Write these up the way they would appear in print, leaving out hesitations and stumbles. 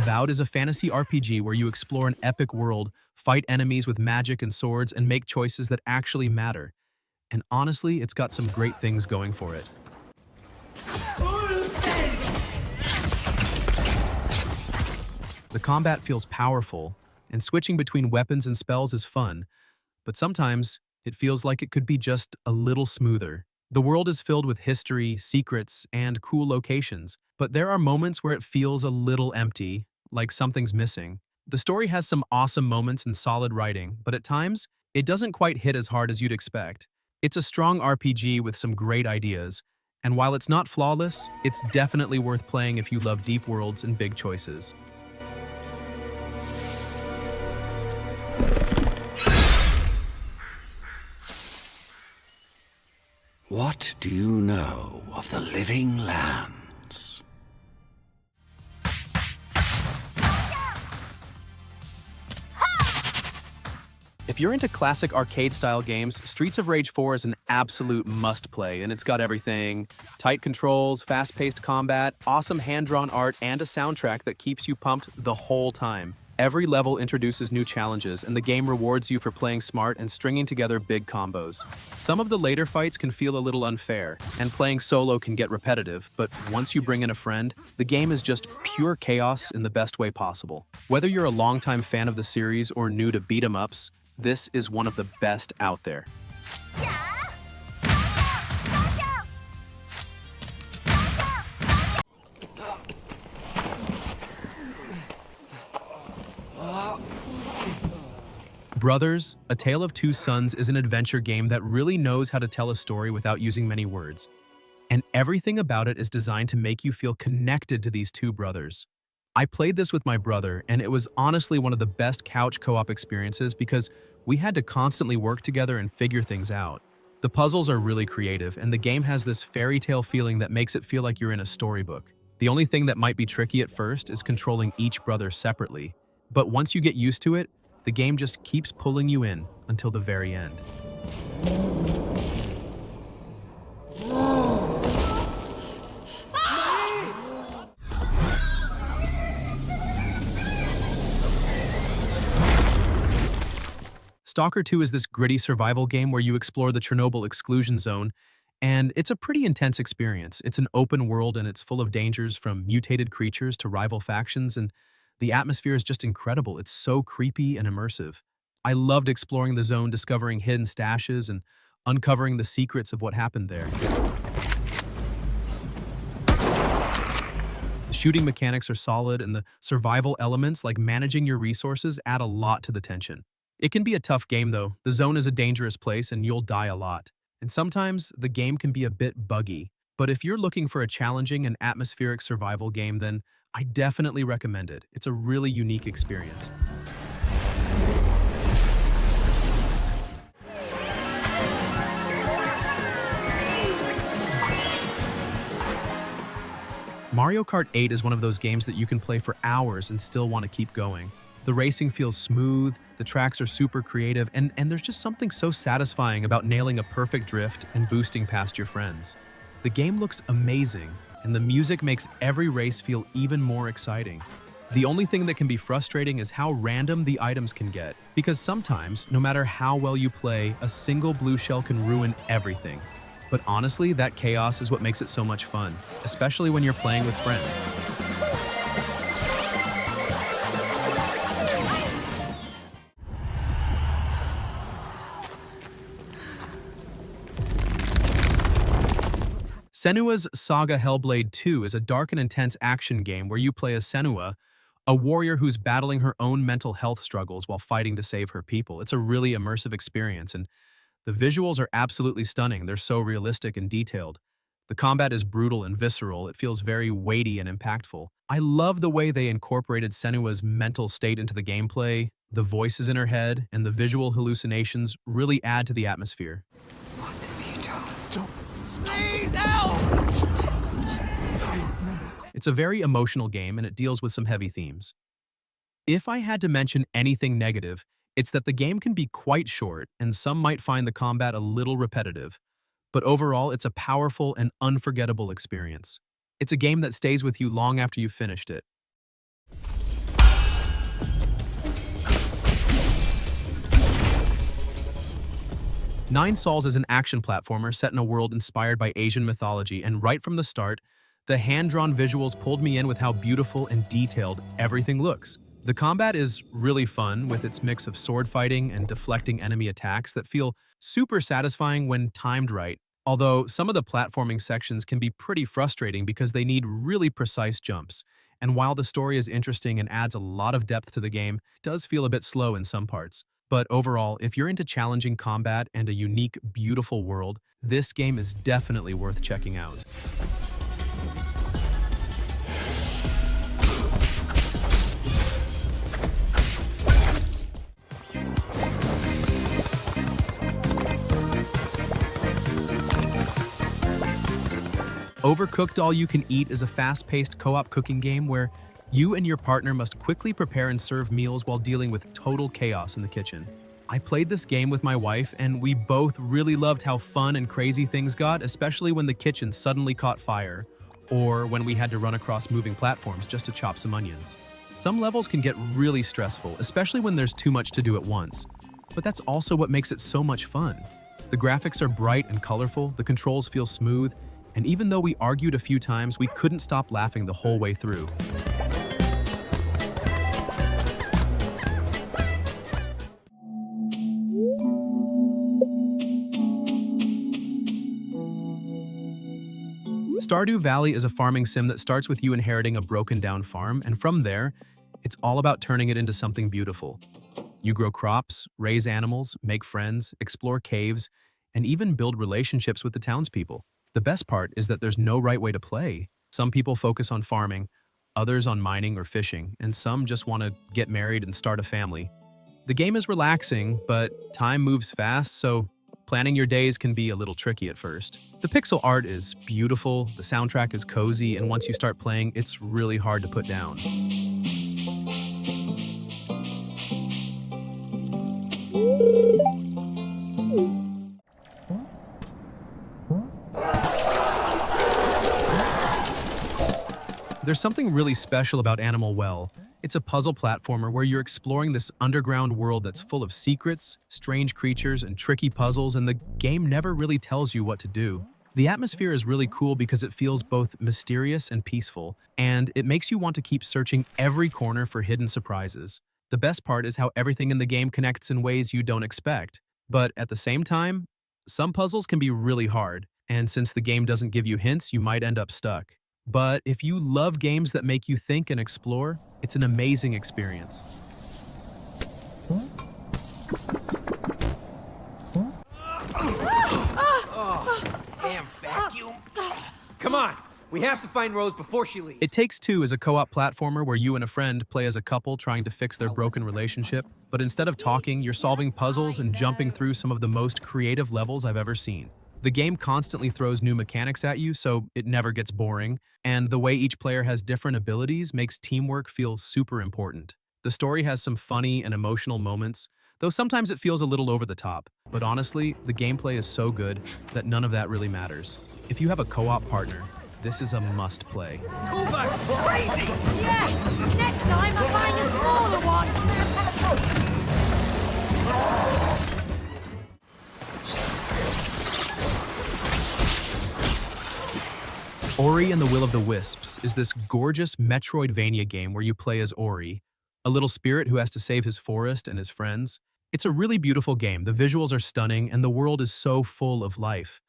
Avowed is a fantasy RPG where you explore an epic world, fight enemies with magic and swords, and make choices that actually matter. And honestly, it's got some great things going for it. The combat feels powerful, and switching between weapons and spells is fun, but sometimes it feels like it could be just a little smoother. The world is filled with history, secrets, and cool locations, but there are moments where it feels a little empty, like something's missing. The story has some awesome moments and solid writing, but at times, it doesn't quite hit as hard as you'd expect. It's a strong RPG with some great ideas, and while it's not flawless, it's definitely worth playing if you love deep worlds and big choices. What do you know of the living lands? If you're into classic arcade-style games, Streets of Rage 4 is an absolute must-play, and it's got everything. Tight controls, fast-paced combat, awesome hand-drawn art, and a soundtrack that keeps you pumped the whole time. Every level introduces new challenges, and the game rewards you for playing smart and stringing together big combos. Some of the later fights can feel a little unfair, and playing solo can get repetitive, but once you bring in a friend, the game is just pure chaos in the best way possible. Whether you're a longtime fan of the series or new to beat-em-ups, this is one of the best out there. Brothers, A Tale of Two Sons is an adventure game that really knows how to tell a story without using many words. And everything about it is designed to make you feel connected to these two brothers. I played this with my brother, and it was honestly one of the best couch co-op experiences because we had to constantly work together and figure things out. The puzzles are really creative, and the game has this fairy tale feeling that makes it feel like you're in a storybook. The only thing that might be tricky at first is controlling each brother separately, but once you get used to it, the game just keeps pulling you in until the very end. Stalker 2 is this gritty survival game where you explore the Chernobyl exclusion zone, and it's a pretty intense experience. It's an open world and it's full of dangers from mutated creatures to rival factions, and the atmosphere is just incredible. It's so creepy and immersive. I loved exploring the zone, discovering hidden stashes, and uncovering the secrets of what happened there. The shooting mechanics are solid, and the survival elements, like managing your resources, add a lot to the tension. It can be a tough game, though. The zone is a dangerous place, and you'll die a lot. And sometimes, the game can be a bit buggy. But if you're looking for a challenging and atmospheric survival game, then I definitely recommend it. It's a really unique experience. Mario Kart 8 is one of those games that you can play for hours and still want to keep going. The racing feels smooth, the tracks are super creative, and there's just something so satisfying about nailing a perfect drift and boosting past your friends. The game looks amazing, and the music makes every race feel even more exciting. The only thing that can be frustrating is how random the items can get, because sometimes, no matter how well you play, a single blue shell can ruin everything. But honestly, that chaos is what makes it so much fun, especially when you're playing with friends. Senua's Saga Hellblade 2 is a dark and intense action game where you play as Senua, a warrior who's battling her own mental health struggles while fighting to save her people. It's a really immersive experience, and the visuals are absolutely stunning. They're so realistic and detailed. The combat is brutal and visceral. It feels very weighty and impactful. I love the way they incorporated Senua's mental state into the gameplay. The voices in her head and the visual hallucinations really add to the atmosphere. What have you done? Stop. Please help! It's a very emotional game, and it deals with some heavy themes. If I had to mention anything negative, it's that the game can be quite short, and some might find the combat a little repetitive. But overall, it's a powerful and unforgettable experience. It's a game that stays with you long after you've finished it. Nine Sols is an action platformer set in a world inspired by Asian mythology, and right from the start, the hand-drawn visuals pulled me in with how beautiful and detailed everything looks. The combat is really fun with its mix of sword fighting and deflecting enemy attacks that feel super satisfying when timed right, although some of the platforming sections can be pretty frustrating because they need really precise jumps. And while the story is interesting and adds a lot of depth to the game, it does feel a bit slow in some parts. But overall, if you're into challenging combat and a unique, beautiful world, this game is definitely worth checking out. Overcooked All You Can Eat is a fast-paced co-op cooking game where you and your partner must quickly prepare and serve meals while dealing with total chaos in the kitchen. I played this game with my wife, and we both really loved how fun and crazy things got, especially when the kitchen suddenly caught fire, or when we had to run across moving platforms just to chop some onions. Some levels can get really stressful, especially when there's too much to do at once. But that's also what makes it so much fun. The graphics are bright and colorful, the controls feel smooth, and even though we argued a few times, we couldn't stop laughing the whole way through. Stardew Valley is a farming sim that starts with you inheriting a broken-down farm, and from there, it's all about turning it into something beautiful. You grow crops, raise animals, make friends, explore caves, and even build relationships with the townspeople. The best part is that there's no right way to play. Some people focus on farming, others on mining or fishing, and some just want to get married and start a family. The game is relaxing, but time moves fast, so planning your days can be a little tricky at first. The pixel art is beautiful, the soundtrack is cozy, and once you start playing, it's really hard to put down. There's something really special about Animal Well. It's a puzzle platformer where you're exploring this underground world that's full of secrets, strange creatures, and tricky puzzles, and the game never really tells you what to do. The atmosphere is really cool because it feels both mysterious and peaceful, and it makes you want to keep searching every corner for hidden surprises. The best part is how everything in the game connects in ways you don't expect. But at the same time, some puzzles can be really hard, and since the game doesn't give you hints, you might end up stuck. But if you love games that make you think and explore, it's an amazing experience. Damn vacuum. Come on, we have to find Rose before she leaves. It Takes Two is a co-op platformer where you and a friend play as a couple trying to fix their broken relationship, but instead of talking, you're solving puzzles and jumping through some of the most creative levels I've ever seen. The game constantly throws new mechanics at you, so it never gets boring, and the way each player has different abilities makes teamwork feel super important. The story has some funny and emotional moments, though sometimes it feels a little over the top, but honestly, the gameplay is so good that none of that really matters. If you have a co-op partner, this is a must-play. Tuba's crazy! Yeah! Next time I'll find a smaller one! Ori and the Will of the Wisps is this gorgeous Metroidvania game where you play as Ori, a little spirit who has to save his forest and his friends. It's a really beautiful game, the visuals are stunning, and the world is so full of life.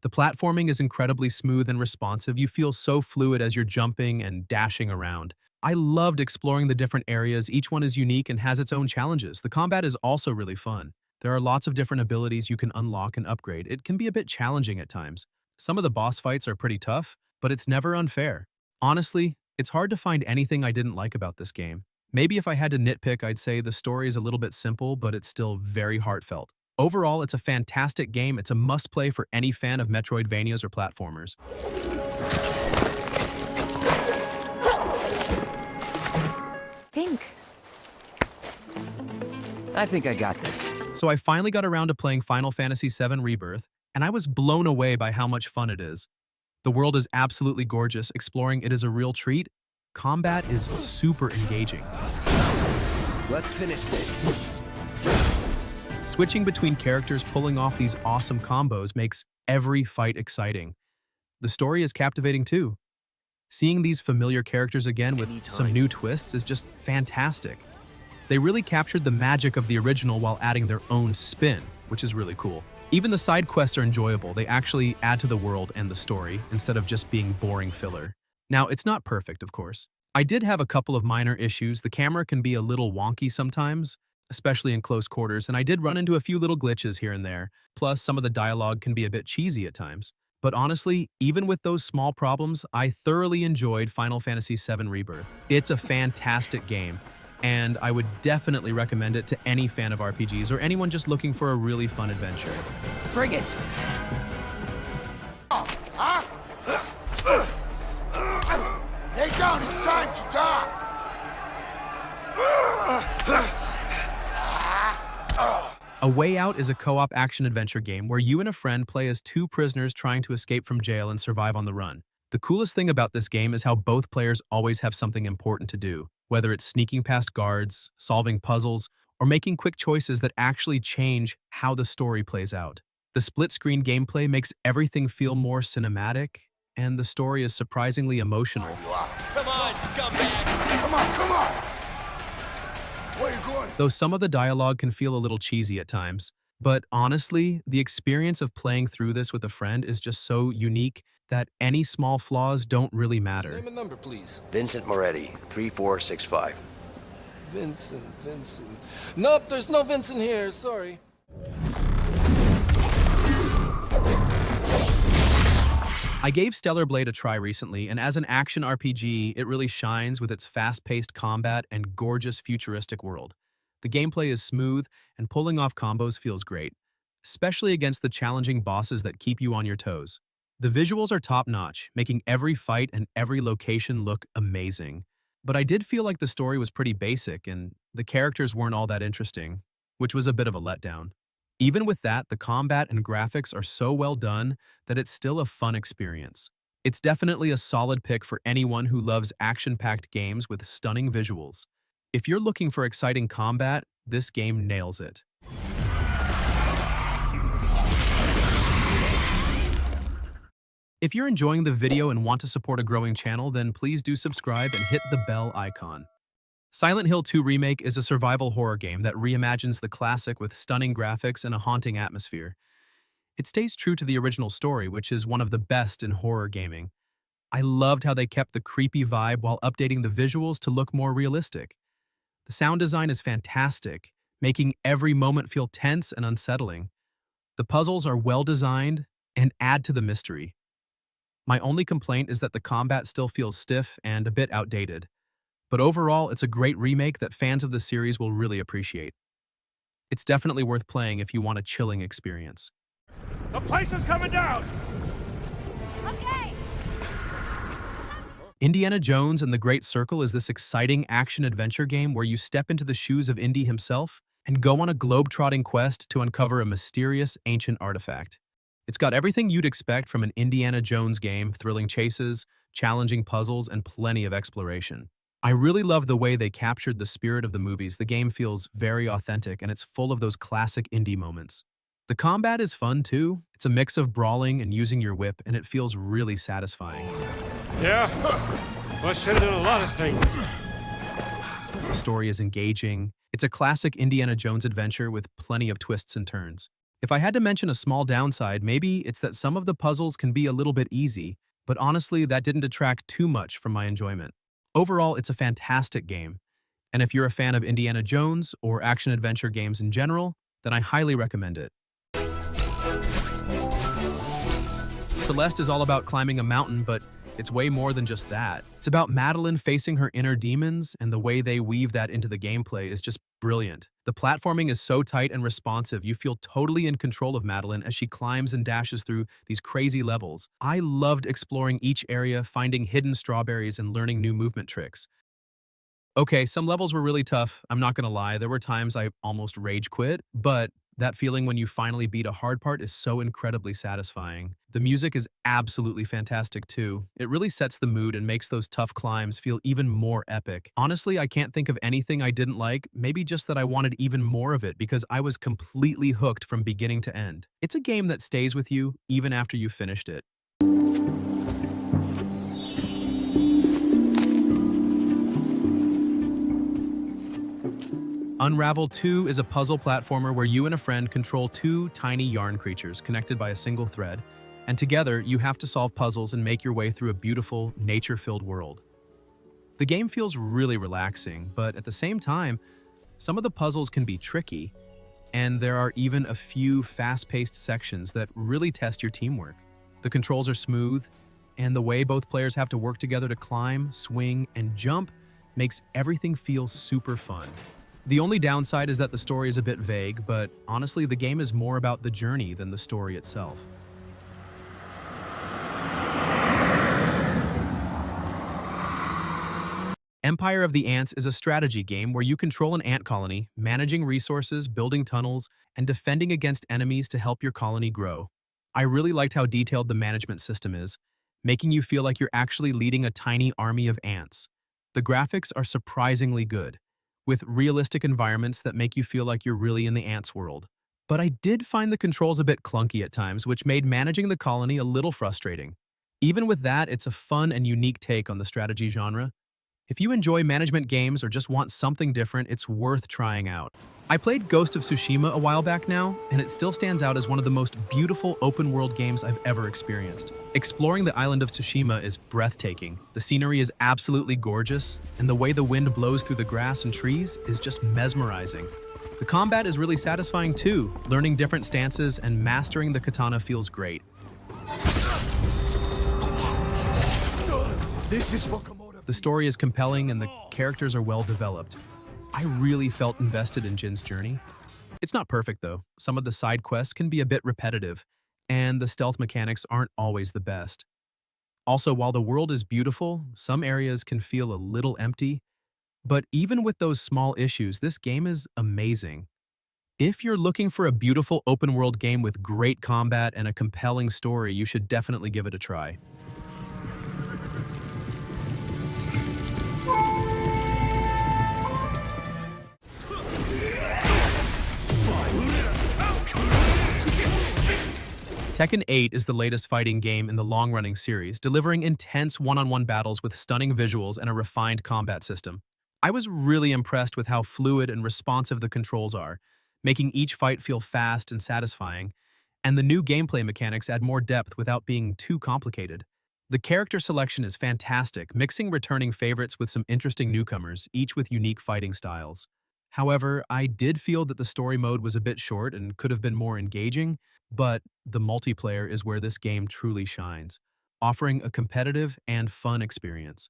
The platforming is incredibly smooth and responsive. You feel so fluid as you're jumping and dashing around. I loved exploring the different areas. Each one is unique and has its own challenges. The combat is also really fun. There are lots of different abilities you can unlock and upgrade. It can be a bit challenging at times. Some of the boss fights are pretty tough, but it's never unfair. Honestly, it's hard to find anything I didn't like about this game. Maybe if I had to nitpick, I'd say the story is a little bit simple, but it's still very heartfelt. Overall, it's a fantastic game. It's a must-play for any fan of Metroidvanias or platformers. I think I got this. So I finally got around to playing Final Fantasy VII Rebirth, and I was blown away by how much fun it is. The world is absolutely gorgeous. Exploring it is a real treat. Combat is super engaging. Let's finish this. Switching between characters pulling off these awesome combos makes every fight exciting. The story is captivating too. Seeing these familiar characters again with some new twists is just fantastic. They really captured the magic of the original while adding their own spin, which is really cool. Even the side quests are enjoyable. They actually add to the world and the story instead of just being boring filler. Now, it's not perfect, of course. I did have a couple of minor issues. The camera can be a little wonky sometimes, especially in close quarters, and I did run into a few little glitches here and there. Plus, some of the dialogue can be a bit cheesy at times. But honestly, even with those small problems, I thoroughly enjoyed Final Fantasy VII Rebirth. It's a fantastic game, and I would definitely recommend it to any fan of RPGs or anyone just looking for a really fun adventure. Bring it! Lay down, it's time to die! A Way Out is a co-op action-adventure game where you and a friend play as two prisoners trying to escape from jail and survive on the run. The coolest thing about this game is how both players always have something important to do, whether it's sneaking past guards, solving puzzles, or making quick choices that actually change how the story plays out. The split-screen gameplay makes everything feel more cinematic, and the story is surprisingly emotional. Come on, scumbag! Come on! Where are you going? Though some of the dialogue can feel a little cheesy at times, but honestly, the experience of playing through this with a friend is just so unique that any small flaws don't really matter. Name and number, please. Vincent Moretti, 3465. Vincent. Nope, there's no Vincent here, sorry. I gave Stellar Blade a try recently, and as an action RPG, it really shines with its fast-paced combat and gorgeous futuristic world. The gameplay is smooth, and pulling off combos feels great, especially against the challenging bosses that keep you on your toes. The visuals are top-notch, making every fight and every location look amazing. But I did feel like the story was pretty basic, and the characters weren't all that interesting, which was a bit of a letdown. Even with that, the combat and graphics are so well done that it's still a fun experience. It's definitely a solid pick for anyone who loves action-packed games with stunning visuals. If you're looking for exciting combat, this game nails it. If you're enjoying the video and want to support a growing channel, then please do subscribe and hit the bell icon. Silent Hill 2 Remake is a survival horror game that reimagines the classic with stunning graphics and a haunting atmosphere. It stays true to the original story, which is one of the best in horror gaming. I loved how they kept the creepy vibe while updating the visuals to look more realistic. The sound design is fantastic, making every moment feel tense and unsettling. The puzzles are well designed and add to the mystery. My only complaint is that the combat still feels stiff and a bit outdated. But overall, it's a great remake that fans of the series will really appreciate. It's definitely worth playing if you want a chilling experience. The place is coming down! Okay! Indiana Jones and the Great Circle is this exciting action-adventure game where you step into the shoes of Indy himself and go on a globe-trotting quest to uncover a mysterious ancient artifact. It's got everything you'd expect from an Indiana Jones game: thrilling chases, challenging puzzles, and plenty of exploration. I really love the way they captured the spirit of the movies. The game feels very authentic, and it's full of those classic indie moments. The combat is fun, too. It's a mix of brawling and using your whip, and it feels really satisfying. Yeah? Well, should have done a lot of things. The story is engaging. It's a classic Indiana Jones adventure with plenty of twists and turns. If I had to mention a small downside, maybe it's that some of the puzzles can be a little bit easy, but honestly, that didn't detract too much from my enjoyment. Overall, it's a fantastic game, and if you're a fan of Indiana Jones or action-adventure games in general, then I highly recommend it. Celeste is all about climbing a mountain, but it's way more than just that. It's about Madeline facing her inner demons, and the way they weave that into the gameplay is just brilliant. The platforming is so tight and responsive, you feel totally in control of Madeline as she climbs and dashes through these crazy levels. I loved exploring each area, finding hidden strawberries, and learning new movement tricks. Okay, some levels were really tough, I'm not gonna lie. There were times I almost rage quit, but That feeling when you finally beat a hard part is so incredibly satisfying. The music is absolutely fantastic too. It really sets the mood and makes those tough climbs feel even more epic. Honestly, I can't think of anything I didn't like, maybe just that I wanted even more of it because I was completely hooked from beginning to end. It's a game that stays with you even after you've finished it. Unravel 2 is a puzzle platformer where you and a friend control two tiny yarn creatures connected by a single thread, and together you have to solve puzzles and make your way through a beautiful, nature-filled world. The game feels really relaxing, but at the same time, some of the puzzles can be tricky, and there are even a few fast-paced sections that really test your teamwork. The controls are smooth, and the way both players have to work together to climb, swing, and jump makes everything feel super fun. The only downside is that the story is a bit vague, but honestly, the game is more about the journey than the story itself. Empire of the Ants is a strategy game where you control an ant colony, managing resources, building tunnels, and defending against enemies to help your colony grow. I really liked how detailed the management system is, making you feel like you're actually leading a tiny army of ants. The graphics are surprisingly good, with realistic environments that make you feel like you're really in the ants world. But I did find the controls a bit clunky at times, which made managing the colony a little frustrating. Even with that, it's a fun and unique take on the strategy genre. If you enjoy management games or just want something different, it's worth trying out. I played Ghost of Tsushima a while back now, and it still stands out as one of the most beautiful open-world games I've ever experienced. Exploring the island of Tsushima is breathtaking. The scenery is absolutely gorgeous, and the way the wind blows through the grass and trees is just mesmerizing. The combat is really satisfying too. Learning different stances and mastering the katana feels great. The story is compelling and the characters are well developed. I really felt invested in Jin's journey. It's not perfect though. Some of the side quests can be a bit repetitive, and the stealth mechanics aren't always the best. Also, while the world is beautiful, some areas can feel a little empty, but even with those small issues, this game is amazing. If you're looking for a beautiful open-world game with great combat and a compelling story, you should definitely give it a try. Tekken 8 is the latest fighting game in the long-running series, delivering intense one-on-one battles with stunning visuals and a refined combat system. I was really impressed with how fluid and responsive the controls are, making each fight feel fast and satisfying, and the new gameplay mechanics add more depth without being too complicated. The character selection is fantastic, mixing returning favorites with some interesting newcomers, each with unique fighting styles. However, I did feel that the story mode was a bit short and could have been more engaging, but the multiplayer is where this game truly shines, offering a competitive and fun experience.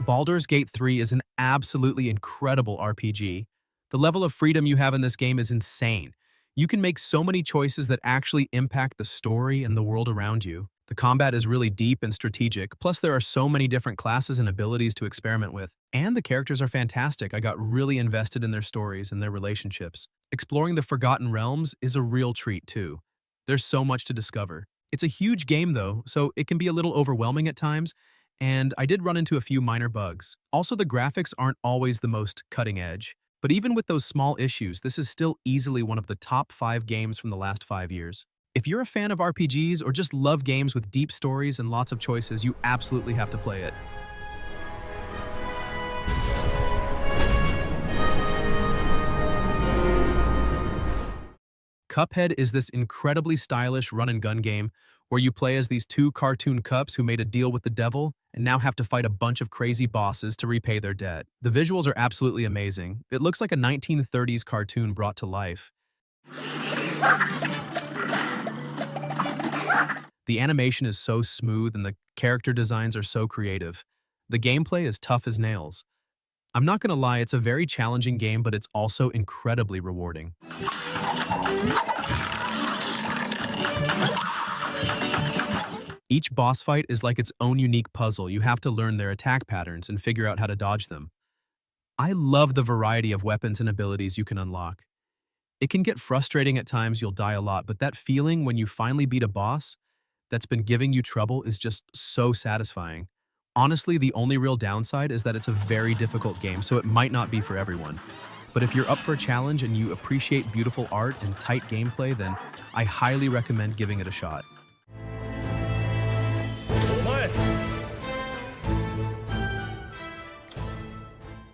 Baldur's Gate 3 is an absolutely incredible RPG. The level of freedom you have in this game is insane. You can make so many choices that actually impact the story and the world around you. The combat is really deep and strategic, plus there are so many different classes and abilities to experiment with. And the characters are fantastic. I got really invested in their stories and their relationships. Exploring the Forgotten Realms is a real treat too. There's so much to discover. It's a huge game though, so it can be a little overwhelming at times, and I did run into a few minor bugs. Also, the graphics aren't always the most cutting edge, but even with those small issues, this is still easily one of the top 5 games from the last 5 years. If you're a fan of RPGs or just love games with deep stories and lots of choices, you absolutely have to play it. Cuphead is this incredibly stylish run-and-gun game where you play as these two cartoon cups who made a deal with the devil and now have to fight a bunch of crazy bosses to repay their debt. The visuals are absolutely amazing. It looks like a 1930s cartoon brought to life. The animation is so smooth and the character designs are so creative. The gameplay is tough as nails. I'm not gonna lie, it's a very challenging game, but it's also incredibly rewarding. Each boss fight is like its own unique puzzle. You have to learn their attack patterns and figure out how to dodge them. I love the variety of weapons and abilities you can unlock. It can get frustrating at times, you'll die a lot, but that feeling when you finally beat a boss that's been giving you trouble is just so satisfying. Honestly, the only real downside is that it's a very difficult game, so it might not be for everyone. But if you're up for a challenge and you appreciate beautiful art and tight gameplay, then I highly recommend giving it a shot.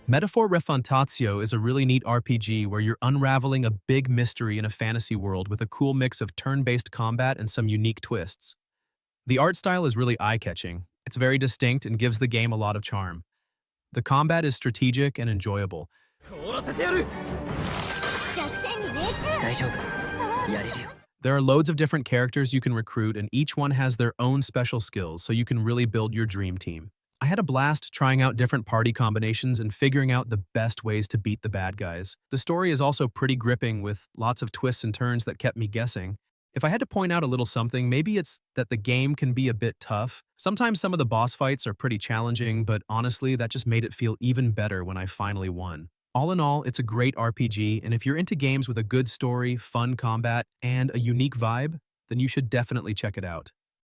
Metaphor Refantazio is a really neat RPG where you're unraveling a big mystery in a fantasy world with a cool mix of turn-based combat and some unique twists. The art style is really eye-catching. It's very distinct and gives the game a lot of charm. The combat is strategic and enjoyable. There are loads of different characters you can recruit, and each one has their own special skills, so you can really build your dream team. I had a blast trying out different party combinations and figuring out the best ways to beat the bad guys. The story is also pretty gripping with lots of twists and turns that kept me guessing. If I had to point out a little something, maybe it's that the game can be a bit tough. Sometimes some of the boss fights are pretty challenging, but honestly, that just made it feel even better when I finally won. All in all, it's a great RPG, and if you're into games with a good story, fun combat, and a unique vibe, then you should definitely check it out.